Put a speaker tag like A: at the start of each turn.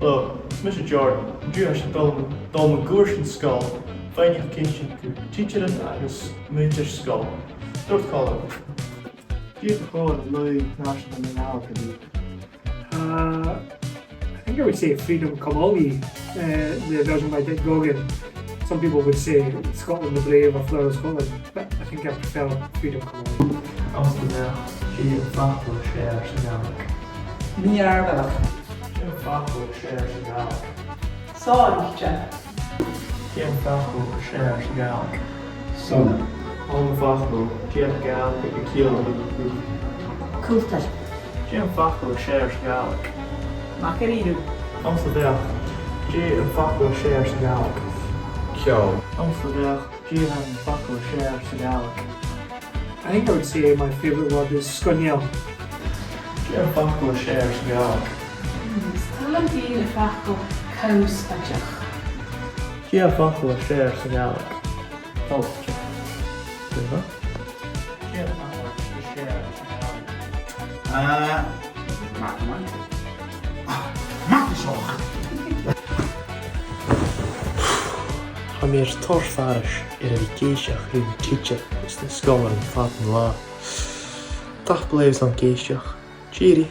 A: Hello, it's Mr. Jordan. Dúis dá mo gúir sin Sgoil, féinneach céiste go títeann agus muintir Sgoil. Dúirt Colin. Díobh chun le national minality.
B: I think I would say Freedom Comolli, the version by Dick Gogan. Some people would say Scotland the Brave or Flower of Scotland, but I think I prefer Freedom Comolli.
A: Amsterdam, díobh fachú séir sa Gaelic.
C: Ní arbach.
A: Díobh fachú séir sa Gaelic.
C: Sáilte.
A: Díobh fachú séir sa Gaelic.
C: Sona.
A: Hon fachú, díobh Gaelic go cíal go
C: Cúltar.
A: díobh fachú séir sa Gaelic.
C: Macaríú.
A: Amsterdam, díobh fachú séir sa Gaelic.
D: Ceol.
A: Amsterdam, díobh fachú séir sa Gaelic.
B: I think I would say my favourite word is Sgoil.
A: Díobh fachú séir sa Gaelic.
E: Stálam bíle fachú caws baideach.
A: Díobh fachú séir sa Gaelic. Fáilte. Díobh? Díobh fachú séir sa Gaelic. Tá mér torfaris ar a bhí géisteach rí títeach is na Scoil an fatan lá. Tá bléibh an géisteach. Cheery.